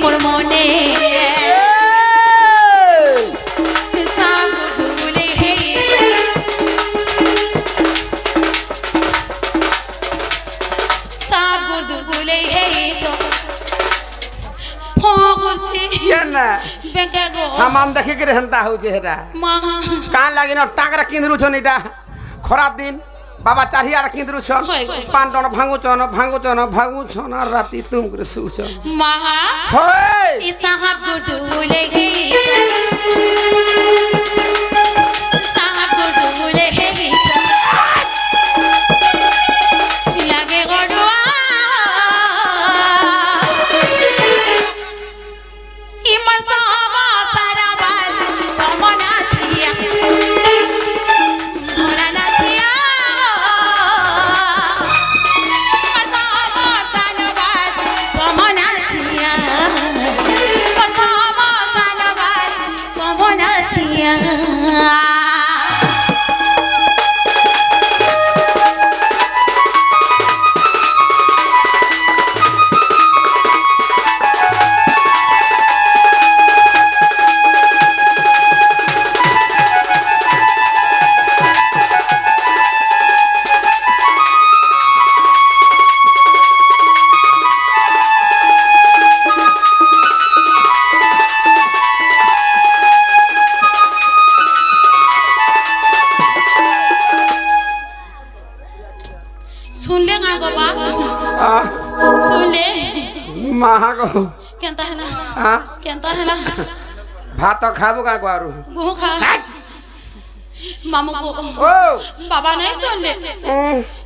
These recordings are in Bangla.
মোর মনে সব ভুলে গেছো সব ভুলে গেছো ফোন করছি কেন বেঙ্কা গো সামান দেখি করে হেনতা হচ্ছে হেরা মা কান লাগি না টাকরা কিনরুছন এটা খরার দিন বাবা চাহিয়ার কিনরুছন হয় গো। পান্ডন ভাঙুছন আর রাতি তুম করে শুছন মা হয় এই সাহাব ভুলে গেছো সাহাব ভুলে গেছো লাগে গড়ুয়া ইমন সাবা সারা বাস সমনা থিয়া ভোলা না থিয়া সাবা সারা বাস সমনা থিয়া সাবা সারা বাস সমনা থিয়া सुनले ना गो बा सुनले মাহাগো केंता है ना হ্যাঁ केंता है ना ভাত খাবো কাকু আরু गुहू खा मामू को ও बाबा नहीं सुनले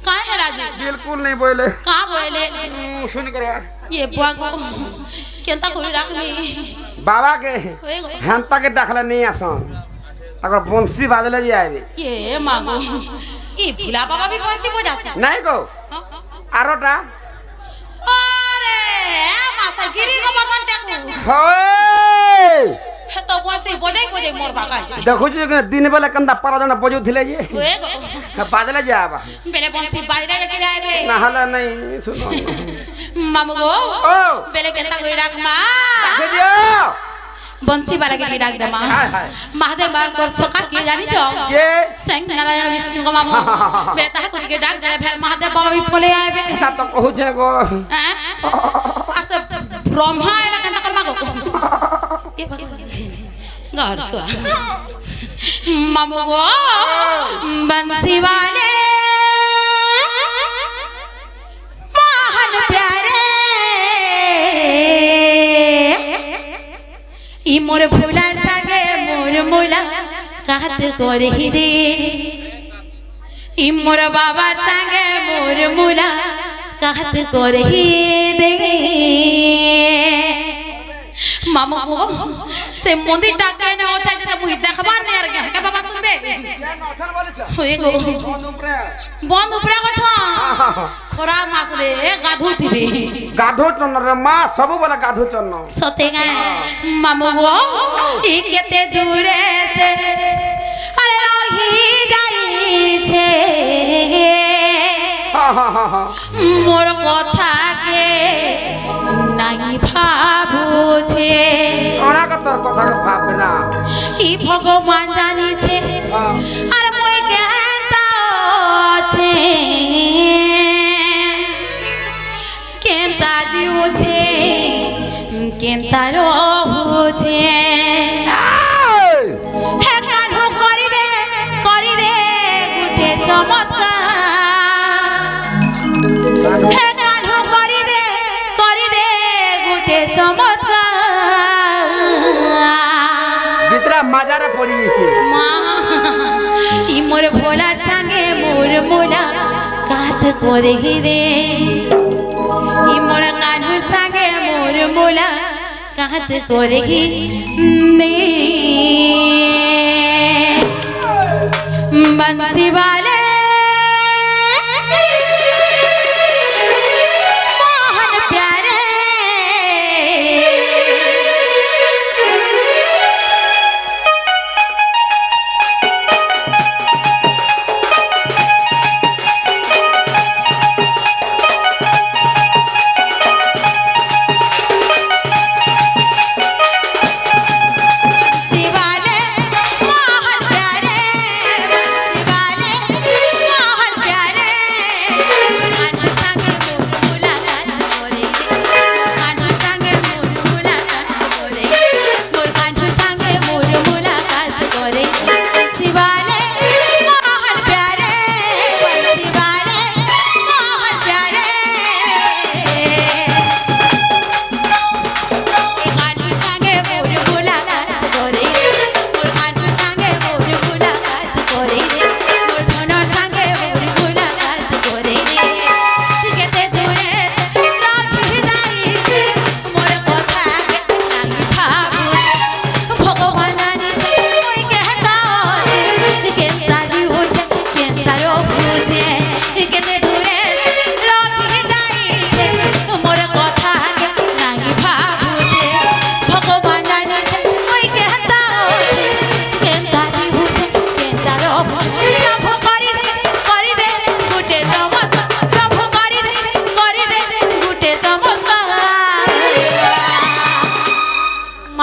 कहाँ है राजे बिल्कुल नहीं बोले कहाँ बोले सुन करो यार ये बुआ को केंता कोई रख में बाबा के होए गो हेंता के डाखला नहीं आसन अगर बंसी बाजले जी आबे ये मामू ये भूला बाबा भी बंसी बजा से नहीं को आरोटा अरे मासा गिरी को मरन टाकू होय है तो बंसी बजाई बजाई मोर बाका जाए देखो जी कि दिन बेला कंदा पारा जना बजो थिले जी होए गो बाजले जाबा बेले बंसी बाजरा के गिराए ना हला नहीं सुनो मामू गो ओ बेले केंता कोई रख मा के दियो बंसी वाला के डाक दे मां हाय हाय महादेव बाबा को सका के जानी छो के संग नारायण विष्णु को मामू बेटा है कुछ के डाक दे फिर महादेव बाबा भी बोले आए ना तो कहू जे गो आ सब ब्रह्मा है केंता कर मागो ये घर सो मामू गो बंसी वाले मोहन प्यारे ই মোর ভুলার সাগে মোর মুলা কাত করে রে ই মোর বাবার সাগে মোর মুলা কাত করে দে মামু সে মন্দিরটা কেন ওঠাই যেতে মুই দেখবার নে আর কে বাবা শুনবে কেন অছন বলেছ হয়ে গো বন্ধ উপরে বন্ধ উপরে গছ খরা মাস রে গাধু দিবে গাধো চন্ন রে মা সবু বলে গাধো চন্ন সতে গা মামু গো ই কেতে দূরে সে আরে রহি যাইছে মোর কথা কে নাই ভাবুছে ওনা তোর কথা ভাববে না ই ভগবান জানিছে আর মই কেতা আছে কেতা জিউছে কেতা রহুছে হে কানু করি দে গুটে চমৎকার হে কানু করি দে গুটে চমৎকার ভিতরা মাজারে পড়ি গেছে মা ই মোর ভোলার সঙ্গে মোর মোলা কাত করে রে ই মোর কানুর সঙ্গে মোর মোলা কাত করে দে बंसी वाले मोहन प्यारे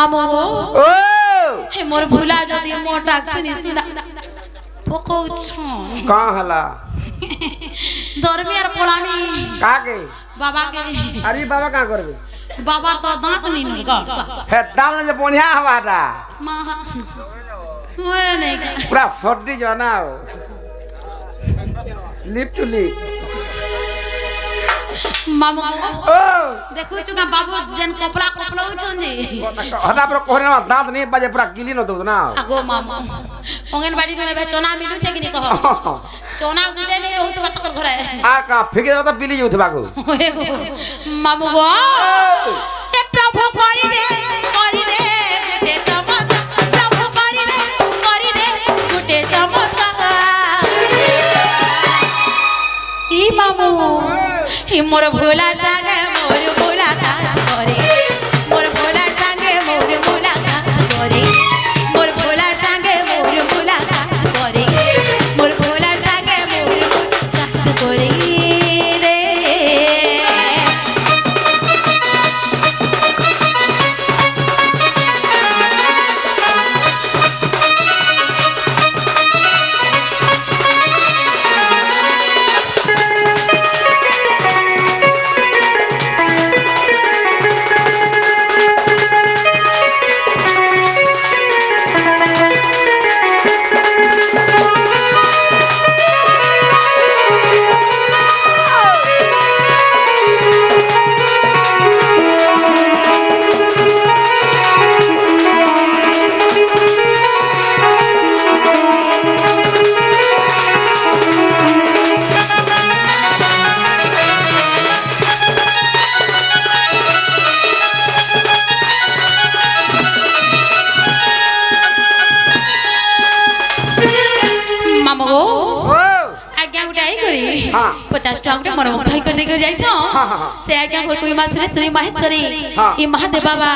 মামু গো ও হে মোর ভুলা যদি মোর ডাক শুনি শুনা পকৌছ কাঁ হলা ধর্মী আর পোলামি কাকে বাবাকে আরে বাবা কাঁ করবে বাবা তো দাঁত নি গড় হে দাম যে বনিয়া হওয়াটা মা ওই নেই পুরা সর্দি জানাও লিপ টু লিপ মামু ও দেখু চুকা বাবু যেন কপড়া কপড়াউছন যে হঠাৎ করে কোহরে না দাঁত নেই বাজে পুরা গিলি নতো না আগো মামু অঙ্গনবাড়ি নো এবে চনা মিলুছে কি নি কহ চনা গুটে নেই রহুত বাতকর ঘরে আ কা ফিকে তো বিলি যাউথবা গো মামু গো হে প্রভু করি দে গুটে চমৎকার প্রভু করি দে গুটে চমৎকার ই মামু হি মোর ভোলার সাগে মোর মুলাকাত করে মোর ভোলার সাগে মোর মুলাকাত করে মোর ভোলার সাগে মোর মুলাকাত করে মোর ভোলার সাগে মোর মুলাকাত করে রে মামু গো ও আজ্ঞা গুটে আই করি হ্যাঁ। 50 টাকা গুটে মন মুখ করে দেখে যাইছ হ্যাঁ, হ্যাঁ, হ্যাঁ। সে আজ্ঞা কই কই মাসরে শ্রী মাহেশ্বরী হ্যাঁ। ই মহাদেव बाबा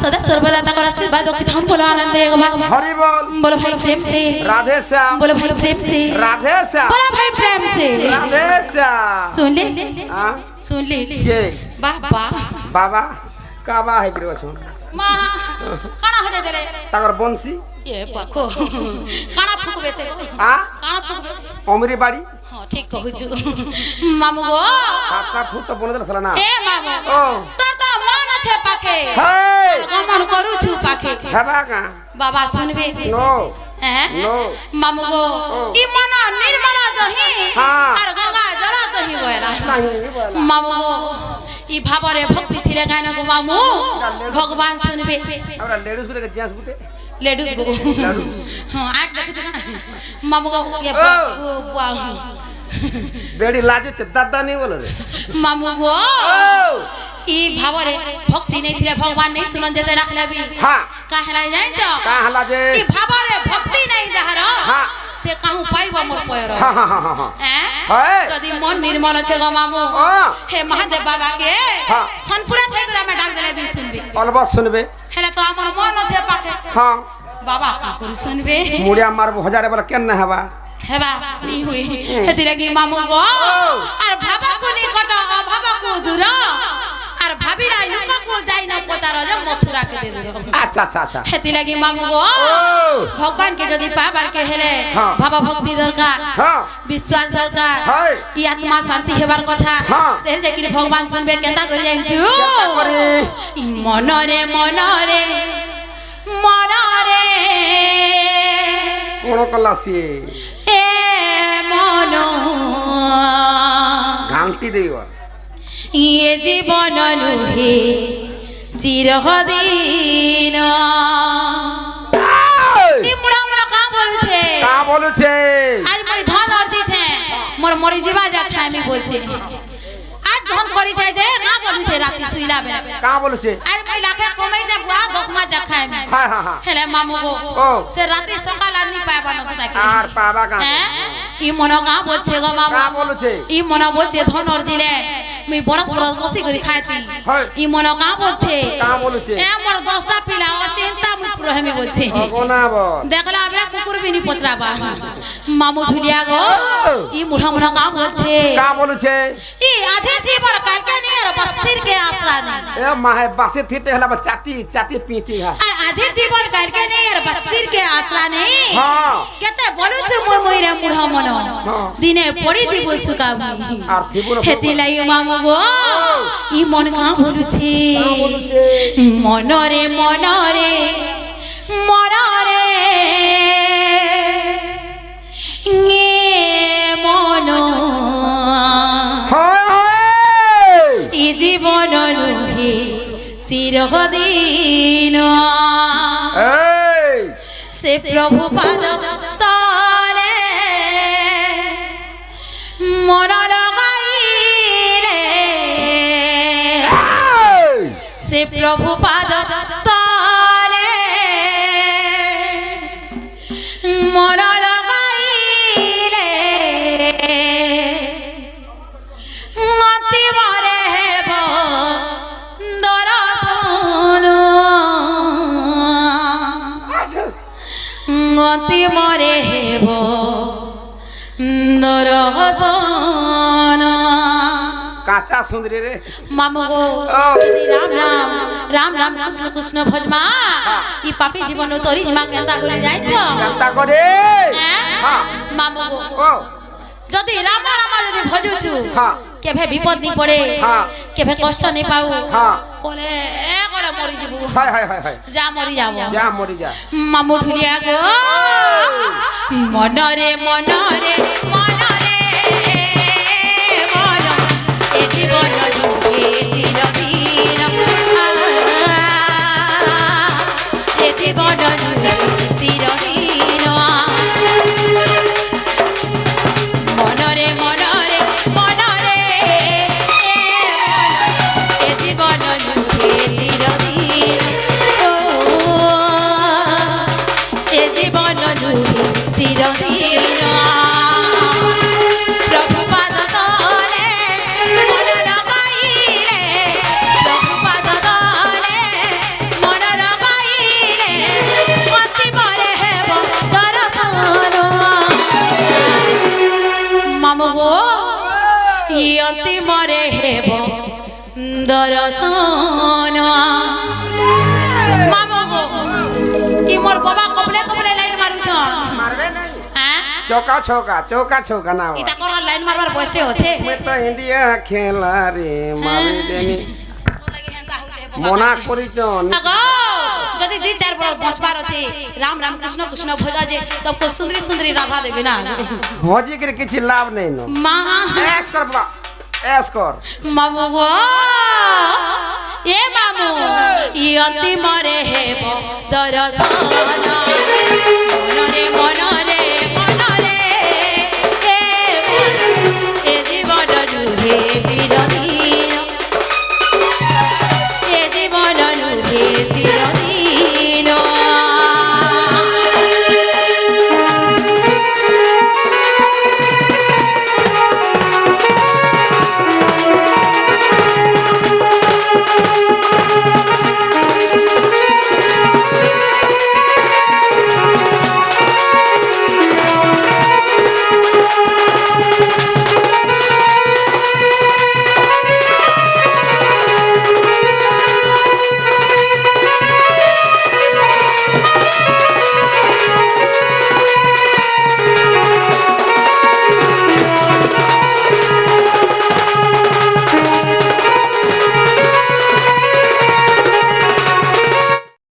सदा सर्वदा ताकर आशीर्वाद रखी थाउन बोलो आनंद है बाबा हरि बोल बोलो भाई प्रेम से राधे श्याम बोलो भाई प्रेम से राधे श्याम बोलो भाई प्रेम से राधे श्याम सुन ले हाँ सुन ले के बाबा बाबा काबा है गिरो छो मां काना हो जाते रे ताकर बंसी ये पाखो काना फुकबे से आ काना फुकबे अमरी बाड़ी हां ठीक कहू मामू गो काका फुट तो बने दला ना ए मामू ओ তোর তো মন আছে পাখে हे গমন করুছু পাখে हेबा का বাবা শুনবে नो হ্যাঁ नो মামু গো ই মন নির্মল জহি হ্যাঁ। আর গঙ্গা জল দহি বয়লা नहीं बोला মামু গো ই ভাবরে ভক্তি থিলে গায়না গো মামু ভগবান শুনবে हमरा लेडीज को जेंट्स बुते লেডিস গো হ্যাঁ আজ দেখছো না মামু গো ये ओ। বুয়া बेड़ी लाजो चे दादा नहीं बोल रे मामू गो ओ ই ভাবরে ভক্তি নেই থিলে ভগবান নেই শুনন যেতে রাখলাবি हां কাহলা জানছ का हला जे ই ভাবরে ভক্তি নেই যাহার हां সে কাহু পাইব মোর পয়র हां हां हां हां হ্যাঁ है যদি মন নির্মল আছে গো মামু ओ হে মহাদেব বাবাকে হ্যাঁ। সনপুরা থেকে আমি ডাক দিলে বি শুনবি अलबत सुनबे হেলে তো আমার মন আছে পাকে हां বাবা কা করে শুনবে मुड़िया मारबो हजारे बोला केन ना हवा হেবা ই হুই হেতিরে কি মামু গো আর ভাবা কো নিকট অভাবা কো দূর আর ভাবিরা লুকা কো যাই না প্রচার যে মথুরা কে দে দিল अच्छा अच्छा अच्छा হেতি লাগি মামু গো ओ ভগবান কে যদি পাবার কে হেলে হ্যাঁ। ভাবা ভক্তি দরকার हां বিশ্বাস দরকার हाय ই আত্মা শান্তি হেবার কথা হ্যাঁ। তেহে যে কি ভগবান শুনবে কেনটা করে জানছু केता करी ই মনরে মনরে মনরে कोन कलासी এ মন घांटी देबो ইয়ে জীবন নুহে চিরদিন ই মুড়া মুড়া কা বলছে का बोलू छे আজ মই ধন অর্দিছে মোর মরি যাবা যা খাই আমি বলছে আজ ধন করি যায় যে না বলছে রাতে শুইলা বেলা का बोलू छे আজ মই লাখে কমাই যা বুয়া 10 মাস যা খাই আমি हां हां हां হেলে মামু গো ও। সে রাতে সকাল আর নি পাইবা না সেটা কি आर पाबा का হ্যাঁ ই মন কা বলছে গো মামু का बोलू छे ই মন বলছে ধন অর্জিলে মুই বরস বরস বসি করে খাইতি হয়। ই মন কা বলছে का बोलू छे এ মোর 10টা পিলা ও চিন্তা মুই পুরো হেমি বলছে अगोना बोल দেখলা আমরা কুকুর বিনি পচরাবা মামু ঢুলিয়া গো ই মুঠা মুঠা কা বলছে का बोलू छे ই আজের জীবন কালকে নিয়ে বস্তির কে আশ্রা নেই এ মাহে বাসে থিতে হলা চাটি চাটি পিটি হা আর আজের জীবন কালকে নেই আর বস্তির কে আসলা নেই হ্যাঁ কেতে বলুছু মই মইরা মুঢ় মন দিনে পড়ি জীব সুকাবি আর থিবু না হেতি লাই মামু গো ই মন কা বলুছি মনরে মনরে মনরে ঙে মন হয় হয় ই জীবন নুহে চিরদিন এই সে প্রভু পাদ তলে মন লগাইলে সে প্রভু পাদ তলে মন লগাইলে মতি মরে হেব দরশন গতি মরে হেব দরশন কাঁচা সুন্দরী রে মামু গো যদি রাম রাম রাম রাম কৃষ্ণ কৃষ্ণ ভজমা ই পাপি জীবন তরি জিমা কেনতা করে যাইছ কেনতা করে হ্যাঁ মামু গো ও যদি রাম রাম যদি ভজুছু হ্যাঁ কেভে বিপদ নি পড়ে হ্যাঁ কেভে কষ্ট নি পাও হ্যাঁ কোলে এ করে মরি যাবো হয় হয় হয় হয় যা মরি যাব যা মরি যা মামু ঢুলিয়া গো মনরে মনরে মনরে মন এ জীবন দুঃখে চিরদিন এ জীবন দুঃখে চিরদিন মনরে মনরে মনরে এ জীবন দুঃখে চিরদিন এ জীবন দুঃখে চিরদিন প্রভু পাদ তলে মন লগাইলে প্রভু পাদ তলে মন লগাইলে অতি মরে হেব দরশন মামু গো ই অতি মরে হেব দরশন মামু গো ই মোর বাবা কবলে কবলে লাইন মারুছন মারবে নাই হ্যাঁ চৌকা চৌকা চৌকা চৌকা না ইতা কোন লাইন মারবার বসতে আছে मैं तो इंडिया खेला रे मारी देनी মনা করিছন আগো যদি দুই চার বড় পৌঁছবার আছে রাম রাম কৃষ্ণ কৃষ্ণ ভজা যে তব কো সুন্দরী সুন্দরী রাধা দেবে না ভজি করে কিছু লাভ নেই নো মা এস কর বাবা এস কর মামু গো এ মামু ই অন্তিমরে হেব দরশন